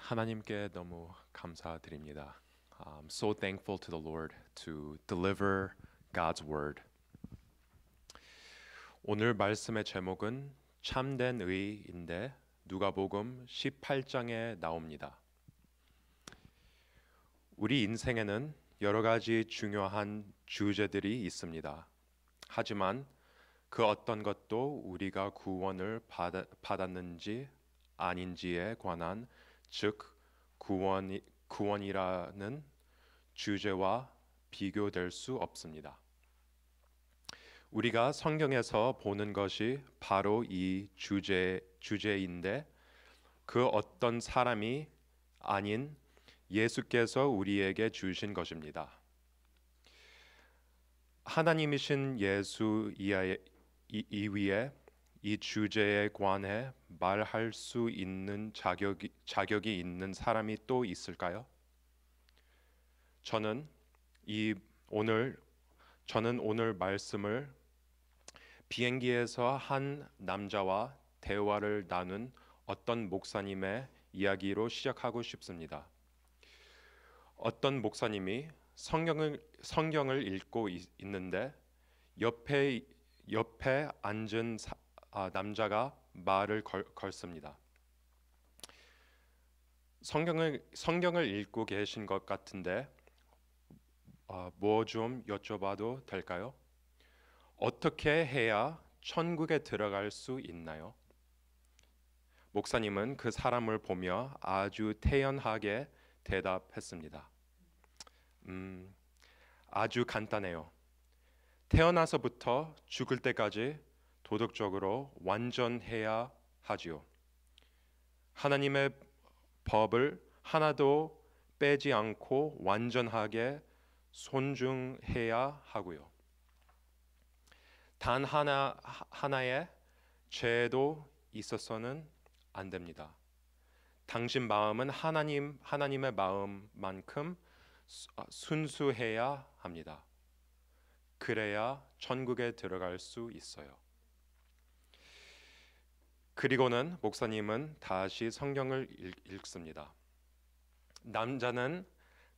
하나님께 너무 감사드립니다. I'm so thankful to the Lord to deliver God's word. 오늘 말씀의 제목은 참된 의인데 누가복음 18장에 나옵니다. 우리 인생에는 여러 가지 중요한 주제들이 있습니다. 하지만 그 어떤 것도 우리가 구원을 받았는지 아닌지에 관한 즉 구원이라는 주제와 비교될 수 없습니다. 우리가 성경에서 보는 것이 바로 이 주제인데 그 어떤 사람이 아닌 예수께서 우리에게 주신 것입니다. 하나님이신 예수 이위에 이 주제에 관해 말할 수 있는 자격이 있는 사람이 또 있을까요? 저는 오늘 말씀을 비행기에서 한 남자와 대화를 나눈 어떤 목사님의 이야기로 시작하고 싶습니다. 어떤 목사님이 성경을 읽고 있는데 옆에 앉은 남자가 말을 걸습니다. 성경을 읽고 계신 것 같은데 뭐 좀 여쭤봐도 될까요? 어떻게 해야 천국에 들어갈 수 있나요? 목사님은 그 사람을 보며 아주 태연하게 대답했습니다. 아주 간단해요. 태어나서부터 죽을 때까지 도덕적으로 완전해야 하지요. 하나님의 법을 하나도 빼지 않고 완전하게 손중해야 하고요. 단 하나의 죄도 있어서는 안 됩니다. 당신 마음은 하나님의 마음만큼 순수해야 합니다. 그래야 천국에 들어갈 수 있어요. 그리고는 목사님은 다시 성경을 읽습니다. 남자는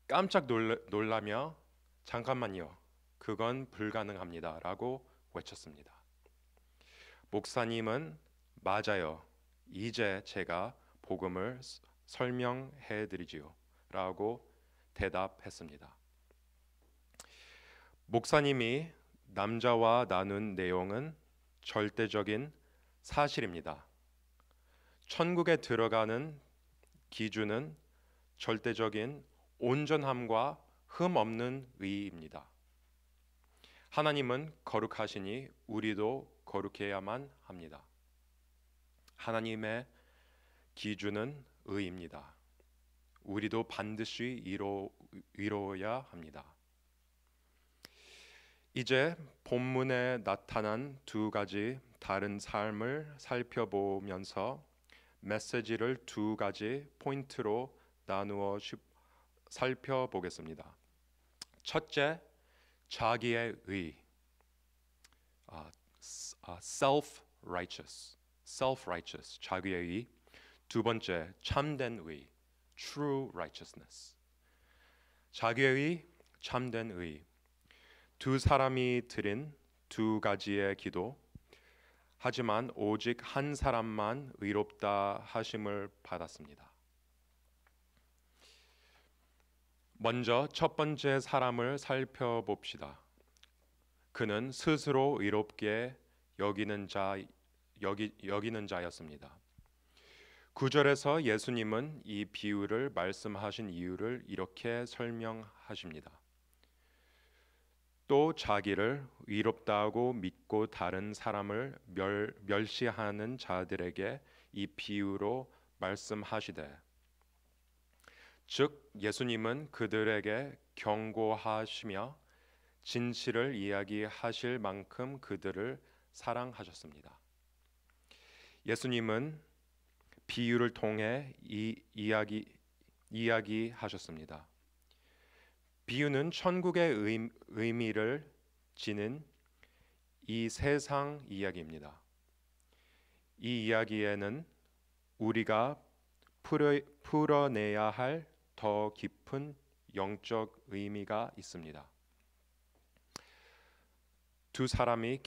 깜짝 놀라며 잠깐만요. 그건 불가능합니다. 라고 외쳤습니다. 목사님은 맞아요. 이제 제가 복음을 설명해 드리지요. 라고 대답했습니다. 목사님이 남자와 나눈 내용은 절대적인 사실입니다. 천국에 들어가는 기준은 절대적인 온전함과 흠 없는 의입니다. 하나님은 거룩하시니 우리도 거룩해야만 합니다. 하나님의 기준은 의입니다. 우리도 반드시 이루어야 합니다. 이제 본문에 나타난 두 가지 다른 삶을 살펴보면서 메시지를 두 가지 포인트로 나누어 살펴보겠습니다. 첫째, 자기의 의, self-righteous, 자기의 의. 두 번째, 참된 의, true righteousness. 자기의 의, 참된 의. 두 사람이 드린 두 가지의 기도. 하지만 오직 한 사람만 의롭다 하심을 받았습니다. 먼저 첫 번째 사람을 살펴봅시다. 그는 스스로 의롭게 여기는 자였습니다. 9절에서 예수님은 이 비유를 말씀하신 이유를 이렇게 설명하십니다. 또 자기를 의롭다고 믿고 다른 사람을 멸시하는 자들에게 이 비유로 말씀하시되, 즉 예수님은 그들에게 경고하시며 진실을 이야기하실 만큼 그들을 사랑하셨습니다. 예수님은 비유를 통해 이야기하셨습니다. 비유는 천국의 의미를 지닌 이 세상 이야기입니다. 이 이야기에는 우리가 풀어내야 할 더 깊은 영적 의미가 있습니다. 두 사람이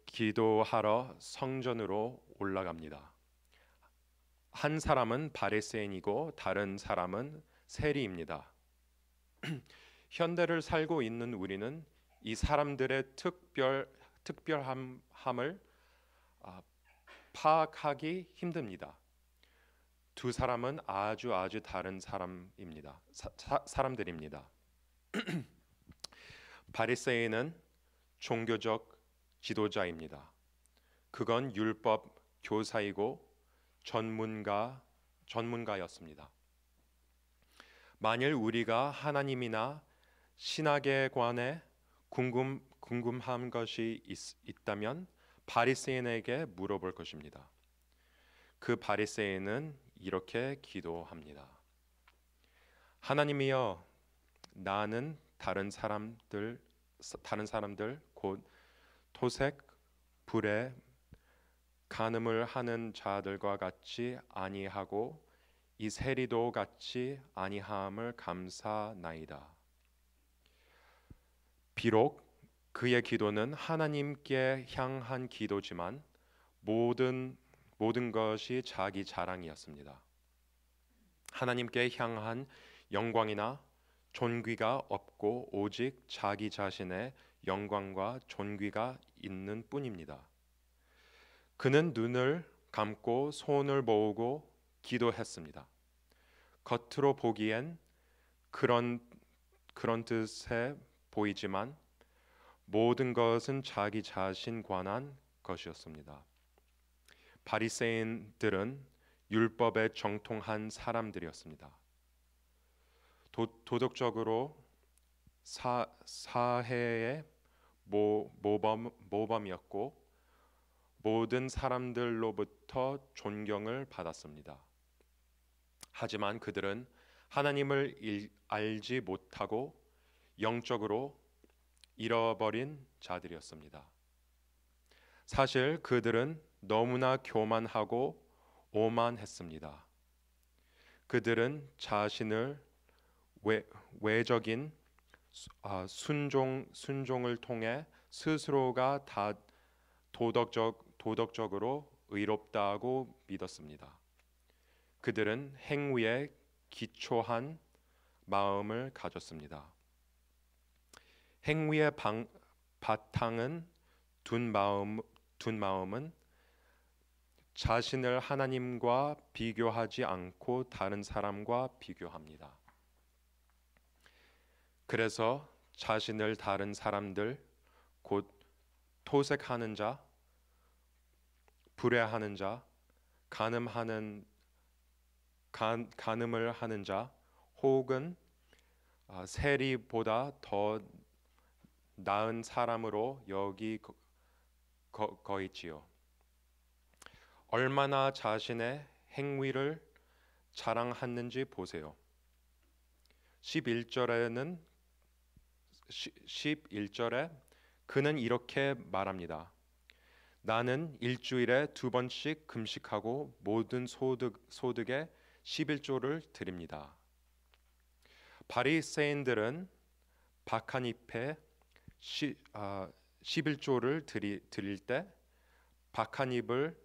기도하러 성전으로 올라갑니다. 한 사람은 바리새인이고 다른 사람은 세리입니다. 현대를 살고 있는 우리는 이 사람들의 특별함을 파악하기 힘듭니다. 두 사람은 아주 다른 사람들입니다. 바리새인은 종교적 지도자입니다. 그건 율법 교사이고 전문가였습니다. 만일 우리가 하나님이나 신학에 관해 궁금한 것이 있다면 바리새인에게 물어볼 것입니다. 그 바리새인은 이렇게 기도합니다. 하나님이여, 나는 다른 사람들 곧 토색, 불에 간음을 하는 자들과 같이 아니하고 이 세리도 같이 아니함을 감사나이다. 비록 그의 기도는 하나님께 향한 기도지만 모든 것이 자기 자랑이었습니다. 하나님께 향한 영광이나 존귀가 없고 오직 자기 자신의 영광과 존귀가 있는 뿐입니다. 그는 눈을 감고 손을 모으고 기도했습니다. 겉으로 보기엔 그런 뜻에 보이지만 모든 것은 자기 자신 관한 것이었습니다. 바리새인들은 율법에 정통한 사람들이었습니다. 도덕적으로 사회의 모범이었고 모든 사람들로부터 존경을 받았습니다. 하지만 그들은 하나님을 알지 못하고 영적으로 잃어버린 자들이었습니다. 사실 그들은 너무나 교만하고 오만했습니다. 그들은 자신을 외적인 순종을 통해 스스로가 다 도덕적으로 의롭다고 믿었습니다. 그들은 행위에 기초한 마음을 가졌습니다. 행위의 바탕은 둔 마음은 자신을 하나님과 비교하지 않고 다른 사람과 비교합니다. 그래서 자신을 다른 사람들, 곧 토색하는 자, 불의하는 자, 간음을 하는 자, 혹은 세리보다 더 나은 사람으로 여기고 있지요. 얼마나 자신의 행위를 자랑하는지 보세요. 11절에 그는 이렇게 말합니다. 나는 일주일에 2번씩 금식하고 모든 소득의 11조를 드립니다. 바리새인들은 박한 잎에 11조를 드릴 때 박한 잎을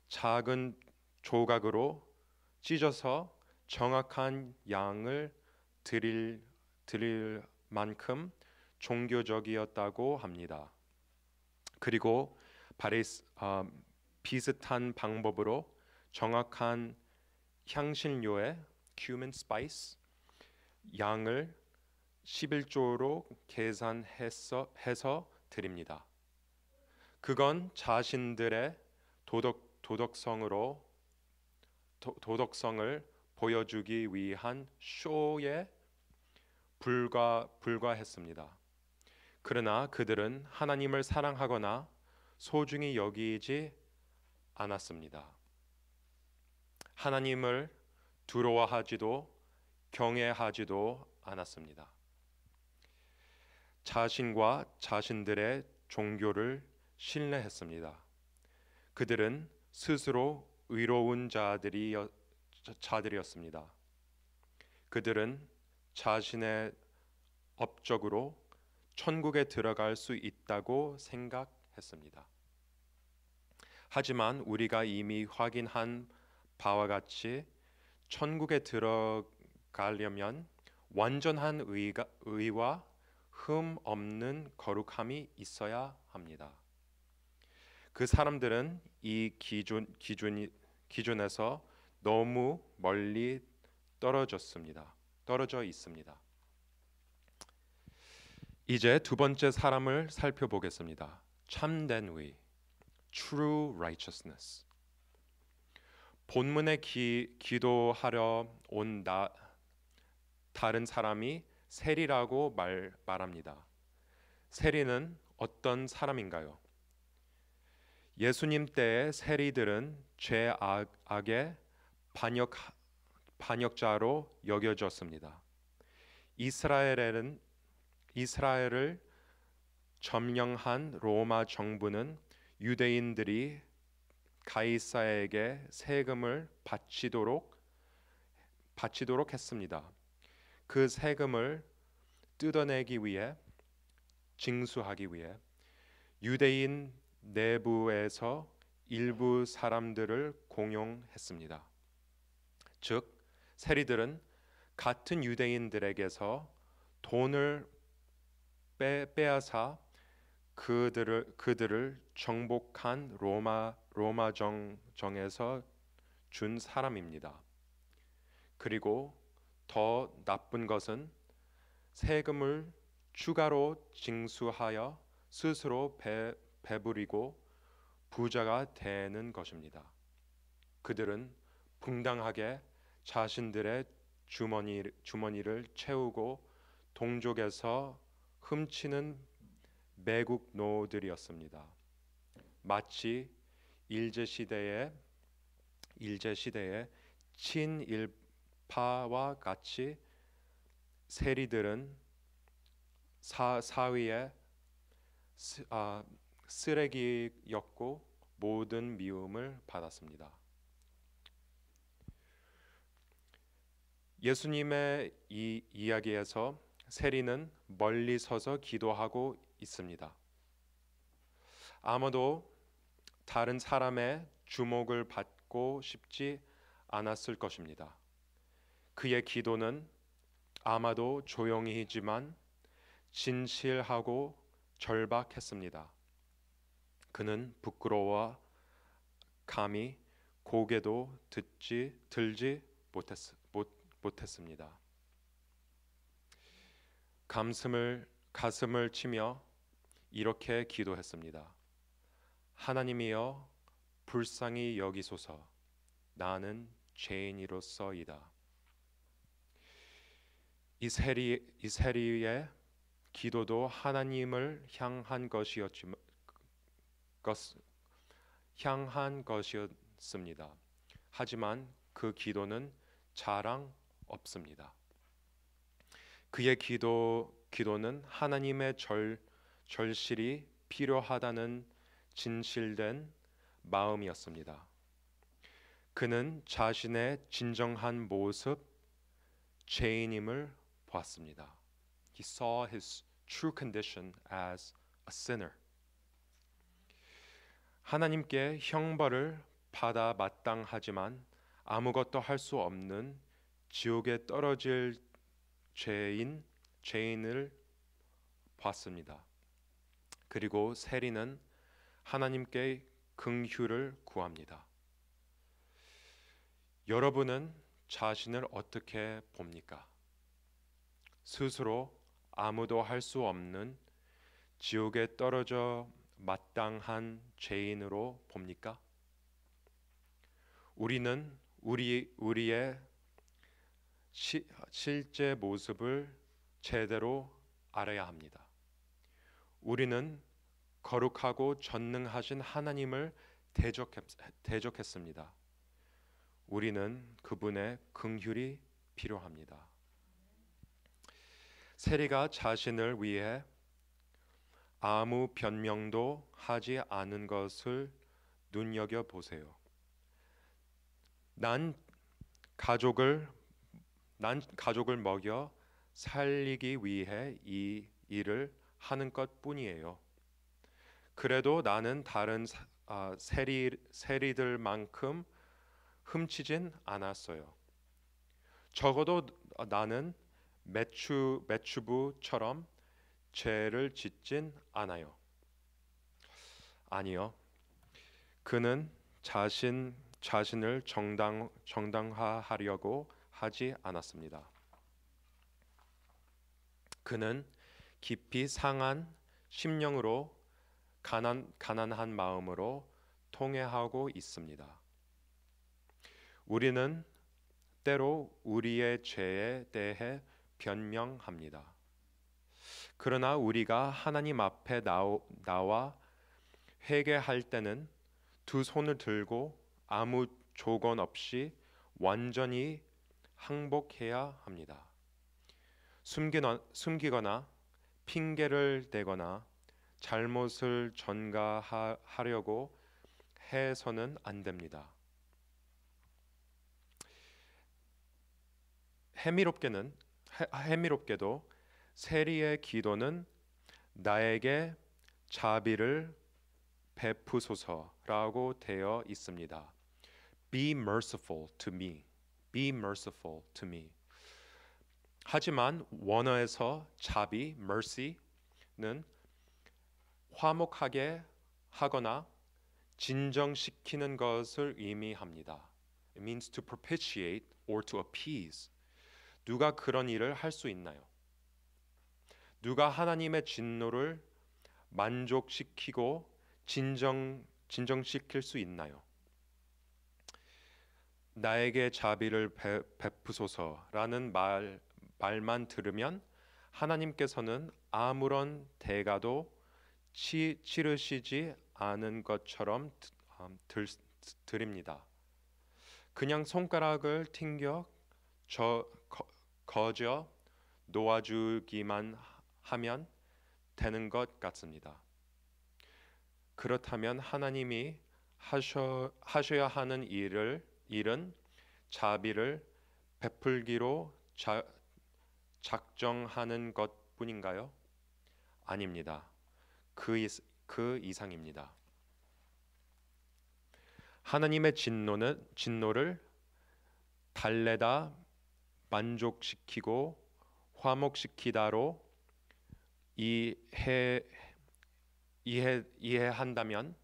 작은 조각으로 찢어서 정확한 양을 드릴 만큼 종교적이었다고 합니다. 그리고 비슷한 방법으로 정확한 향신료의 cumin spice 양을 11조로 계산해서 드립니다. 그건 자신들의 도덕성을 보여주기 위한 쇼에 불과했습니다. 그러나 그들은 하나님을 사랑하거나 소중히 여기지 않았습니다. 하나님을 두려워하지도 경외하지도 않았습니다. 자신과 자신들의 종교를 신뢰했습니다. 그들은 스스로 의로운 자들이었습니다. 그들은 자신의 업적으로 천국에 들어갈 수 있다고 생각했습니다. 하지만 우리가 이미 확인한 바와 같이 천국에 들어가려면 완전한 의와 흠 없는 거룩함이 있어야 합니다. 그 사람들은 이 기준에서 너무 멀리 떨어져 있습니다. 이제 두 번째 사람을 살펴보겠습니다. 참된 의, true righteousness. 본문에 기도하려 온 다른 사람이 세리라고 말합니다. 세리는 어떤 사람인가요? 예수님 때의 세리들은 죄악의 반역자로 여겨졌습니다. 이스라엘을 점령한 로마 정부는 유대인들이 가이사에게 세금을 바치도록 했습니다. 그 세금을 뜯어내기 위해, 징수하기 위해 유대인 내부에서 일부 사람들을 공용했습니다. 즉, 세리들은 같은 유대인들에게서 돈을 빼앗아 그들을 정복한 로마 정에서 준 사람입니다. 그리고 더 나쁜 것은 세금을 추가로 징수하여 스스로 배부리고 부자가 되는 것입니다. 그들은 분당하게 자신들의 주머니를 채우고 동족에서 훔치는 매국노들이었습니다. 마치 일제시대의 친일파와 같이 세리들은 사회의 쓰레기였고 모든 미움을 받았습니다. 예수님의 이 이야기에서 세리는 멀리 서서 기도하고 있습니다. 아무도 다른 사람의 주목을 받고 싶지 않았을 것입니다. 그의 기도는 아마도 조용히지만 진실하고 절박했습니다. 그는 부끄러워 감히 고개도 들지 못했습니다. 가슴을 치며 이렇게 기도했습니다. 하나님이여 불쌍히 여기소서. 나는 죄인이로서이다. 이 세리의 기도도 하나님을 향한 것이었습니다. 하지만 그 기도는 자랑 없습니다. 그의 기도는 하나님의 절실히 필요하다는 진실된 마음이었습니다. 그는 자신의 진정한 모습, 죄인임을 보았습니다. He saw his true condition as a sinner. 하나님께 형벌을 받아 마땅하지만 아무것도 할 수 없는 지옥에 떨어질 죄인을 봤습니다. 그리고 세리는 하나님께 긍휼을 구합니다. 여러분은 자신을 어떻게 봅니까? 스스로 아무도 할 수 없는 지옥에 떨어져 마땅한 죄인으로 봅니까? 우리는 우리의 실제 모습을 제대로 알아야 합니다. 우리는 거룩하고 전능하신 하나님을 대적했습니다. 우리는 그분의 긍휼이 필요합니다. 세리가 자신을 위해 아무 변명도 하지 않은 것을 눈여겨 보세요. 난 가족을 가족을 먹여 살리기 위해 이 일을 하는 것뿐이에요. 그래도 나는 다른 세리들만큼 훔치진 않았어요. 적어도 나는 매추부처럼 죄를 짓진 않아요. 아니요. 그는 자신을 정당화하려고 하지 않았습니다. 그는 깊이 상한 심령으로 가난한 마음으로 통회하고 있습니다. 우리는 때로 우리의 죄에 대해 변명합니다. 그러나 우리가 하나님 앞에 나와 회개할 때는 두 손을 들고 아무 조건 없이 완전히 항복해야 합니다. 숨기거나 핑계를 대거나 잘못을 전가하려고 해서는 안 됩니다. 해미롭게도 세리의 기도는 나에게 자비를 베푸소서라고 되어 있습니다. Be merciful to me. Be merciful to me. 하지만 원어에서 자비, mercy는 화목하게 하거나 진정시키는 것을 의미합니다. It means to propitiate or to appease. 누가 그런 일을 할 수 있나요? 누가 하나님의 진노를 만족시키고 진정시킬 수 있나요? 나에게 자비를 베푸소서라는 말만 들으면 하나님께서는 아무런 대가도 치르시지 않은 것처럼 드립니다. 그냥 손가락을 튕겨 거저 놓아주기만 하면 되는 것 같습니다. 그렇다면 하나님이 하셔야 하는 일은 자비를 베풀기로 작정하는 것뿐인가요? 아닙니다. 그 이상입니다. 하나님의 진노를 달래다 만족시키고 화목시키다로 이해한다면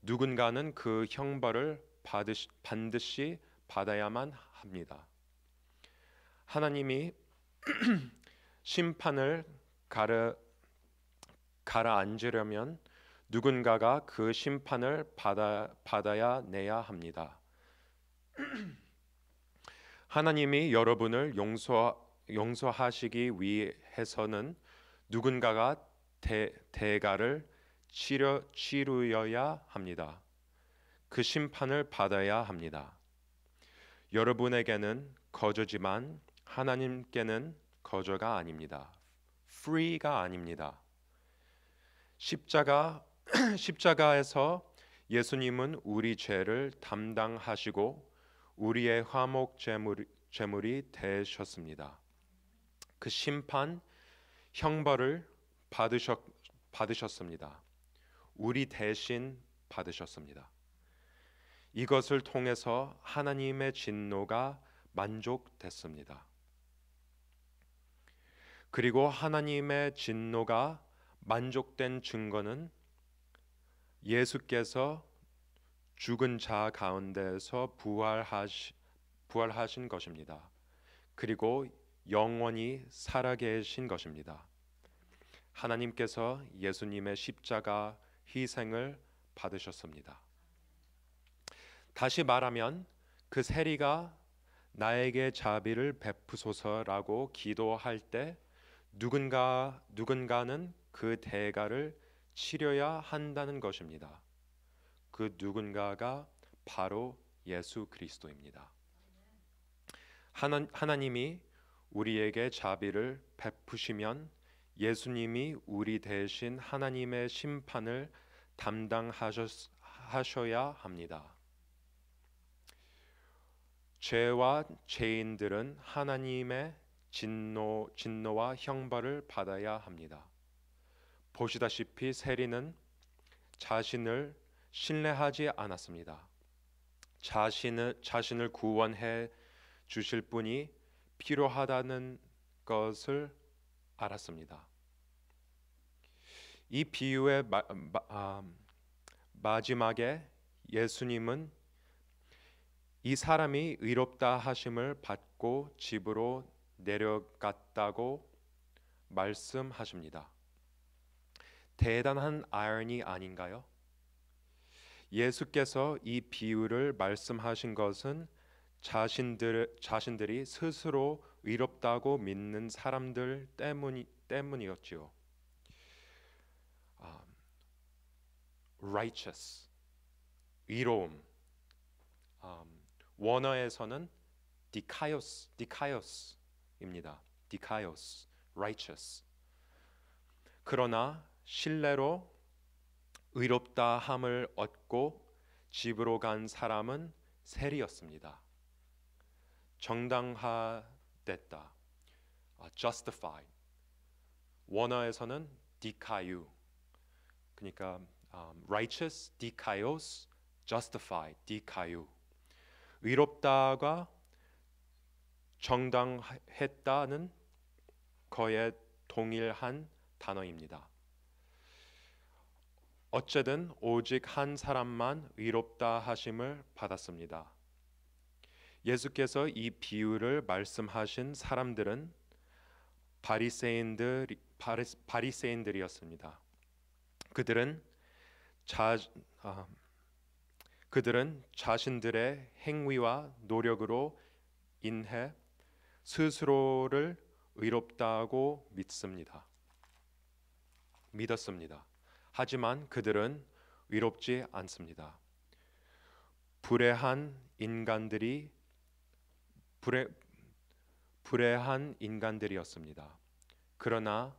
누군가는 그 형벌을 반드시 받아야만 합니다. 하나님이 심판을 가라앉으려면 누군가가 그 심판을 받아야 내야 합니다. 하나님이 여러분을 용서하시기 위해서는 누군가가 대가를 치루어야 합니다. 그 심판을 받아야 합니다. 여러분에게는 거저지만 하나님께는 거저가 아닙니다. free가 아닙니다. 십자가에서 예수님은 우리 죄를 담당하시고 우리의 화목 제물이 되셨습니다. 그 심판 형벌을 받으셨습니다. 우리 대신 받으셨습니다. 이것을 통해서 하나님의 진노가 만족됐습니다. 그리고 하나님의 진노가 만족된 증거는 예수께서 죽은 자 가운데서 부활하신 것입니다. 그리고 영원히 살아계신 것입니다. 하나님께서 예수님의 십자가 희생을 받으셨습니다. 다시 말하면 그 세리가 나에게 자비를 베푸소서라고 기도할 때 누군가는 그 대가를 치러야 한다는 것입니다. 그 누군가가 바로 예수 그리스도입니다. 하나님이 우리에게 자비를 베푸시면 예수님이 우리 대신 하나님의 심판을 담당하셔야 합니다. 죄와 죄인들은 하나님의 진노와 형벌을 받아야 합니다. 보시다시피 세리는 자신을 신뢰하지 않았습니다. 자신을 구원해 주실 분이 필요하다는 것을 알았습니다. 이 비유의 마지막에 예수님은 이 사람이 의롭다 하심을 받고 집으로 내려갔다고 말씀하십니다. 대단한 아이러니 아닌가요? 예수께서 이 비유를 말씀하신 것은 자신들이 스스로 의롭다고 믿는 사람들 때문이었지요. righteous, 의로움. 원어에서는 dikaios입니다. dikaios, righteous. 그러나 신뢰로 의롭다 함을 얻고 집으로 간 사람은 세리였습니다. 정당화됐다. justified. 원어에서는 dikaiou. 그러니까 righteous, dikaios, justified, dikaiou. 의롭다가 정당했다는 거에 동일한 단어입니다. 어쨌든 오직 한 사람만 의롭다 하심을 받았습니다. 예수께서 이 비유를 말씀하신 사람들은 바리새인들이었습니다. 그들은 자신들의 행위와 노력으로 인해 스스로를 의롭다고 믿었습니다. 하지만 그들은 의롭지 않습니다. 불의한 인간들이었습니다. 그러나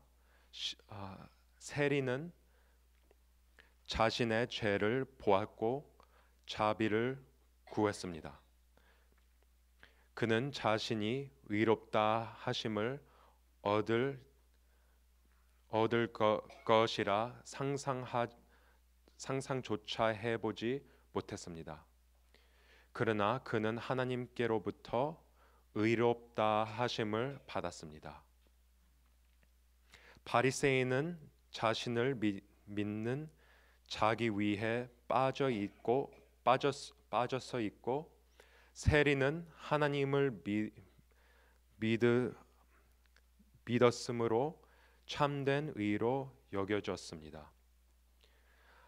세리는 자신의 죄를 보았고 자비를 구했습니다. 그는 자신이 의롭다 하심을 얻을 것이라 상상조차 해보지 못했습니다. 그러나 그는 하나님께로부터 의롭다 하심을 받았습니다. 바리새인은 자신을 믿는 자기 위에 빠져서 있고 세리는 하나님을 믿었으므로 참된 의로 여겨졌습니다.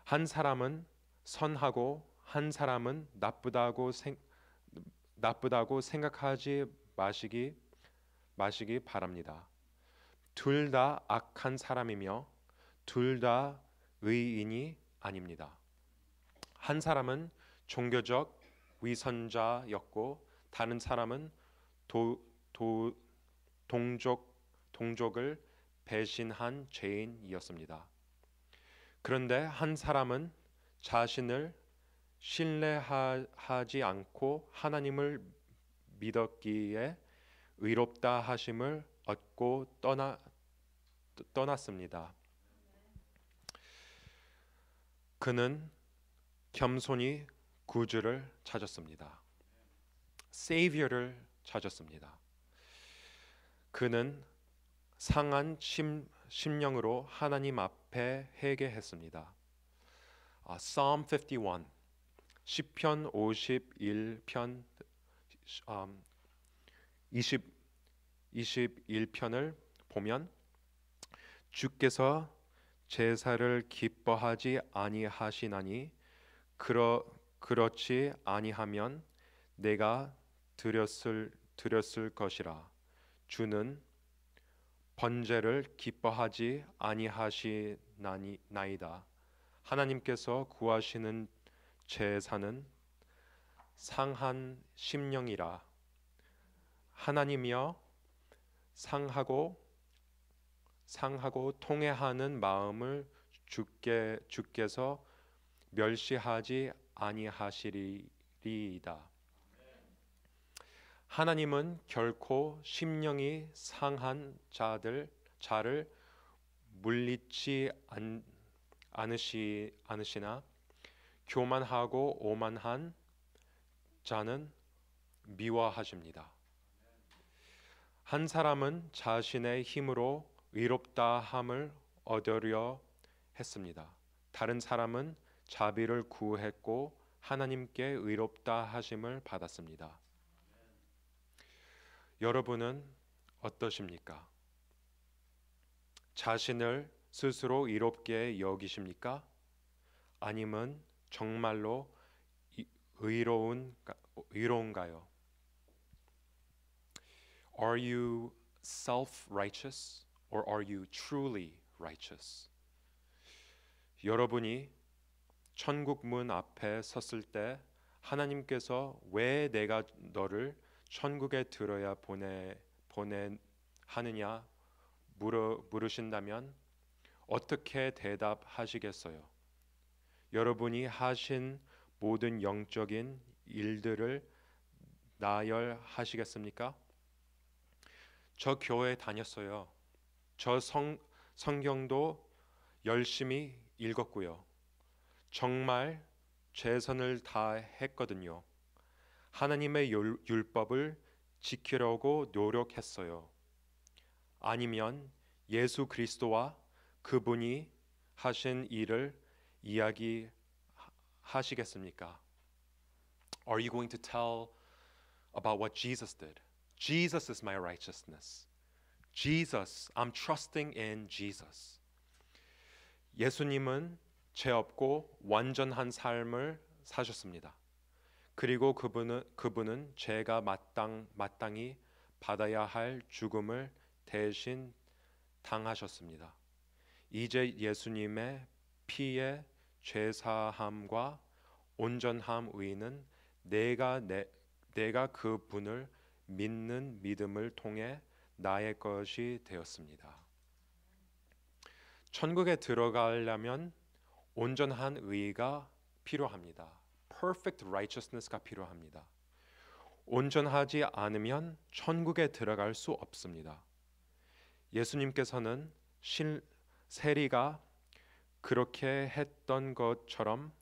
한 사람은 선하고 한 사람은 나쁘다고 생각하지 마시기 바랍니다. 둘 다 악한 사람이며 둘 다 의인이 아닙니다. 한 사람은 종교적 위선자였고 다른 사람은 동족을 배신한 죄인이었습니다. 그런데 한 사람은 자신을 신뢰하지 않고 하나님을 믿었기에 의롭다 하심을 얻고 떠났습니다. 그는 겸손히 구주를 찾았습니다. Savior를 찾았습니다. 그는 상한 심령으로 하나님 앞에 회개했습니다. Psalm 51, 시편 51편 21편을 보면 주께서 제사를 기뻐하지 아니하시나니 그렇지 아니하면 내가 드렸을 것이라. 주는 번제를 기뻐하지 아니하시나이다. 하나님께서 구하시는 제사는 상한 심령이라. 하나님이여 상하고 통회하는 마음을 주께서 멸시하지 아니하시리이다. 하나님은 결코 심령이 상한 자를 물리치 않으시나 교만하고 오만한 자는 미워하십니다. 한 사람은 자신의 힘으로 의롭다 함을 얻으려 했습니다. 다른 사람은 자비를 구했고 하나님께 의롭다 하심을 받았습니다. 여러분은 어떠십니까? 자신을 스스로 의롭게 여기십니까? 아니면 정말로 의로운가요? Are you self-righteous or are you truly righteous? 여러분이 천국 문 앞에 섰을 때 하나님께서 왜 내가 너를 천국에 들어야 보내느냐 물으신다면 어떻게 대답하시겠어요? 여러분이 하신 모든 영적인 일들을 나열하시겠습니까? 저 교회 다녔어요. 저 성경도 열심히 읽었고요. 정말 최선을 다했거든요. 하나님의 율법을 지키려고 노력했어요. 아니면 예수 그리스도와 그분이 하신 일을 이야기하시겠습니까? Are you going to tell about what Jesus did? Jesus is my righteousness. Jesus, I'm trusting in Jesus. 예수님은 죄 없고 완전한 삶을 사셨습니다. 그리고 그분은 제가 마땅히 받아야 할 죽음을 대신 당하셨습니다. 이제 예수님의 피의 죄사함과 온전함 의는 내가 그분을 믿는 믿음을 통해 나의 것이 되었습니다. 천국에 들어가려면 온전한 의가 필요합니다. Perfect righteousness가 필요합니다. 온전하지 않으면 천국에 들어갈 수 없습니다. 예수님께서는 세리가 그렇게 했던 것처럼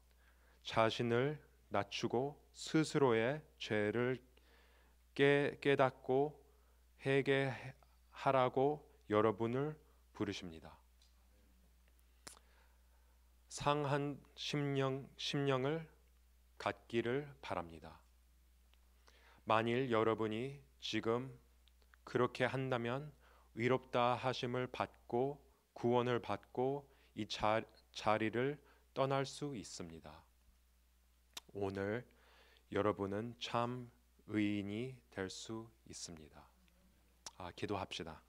자신을 낮추고 스스로의 죄를 깨닫고 회개하라고 여러분을 부르십니다. 상한 심령을 갖기를 바랍니다. 만일 여러분이 지금 그렇게 한다면 의롭다 하심을 받고 구원을 받고 이 자리를 떠날 수 있습니다. 오늘 여러분은 참 의인이 될 수 있습니다. 기도합시다.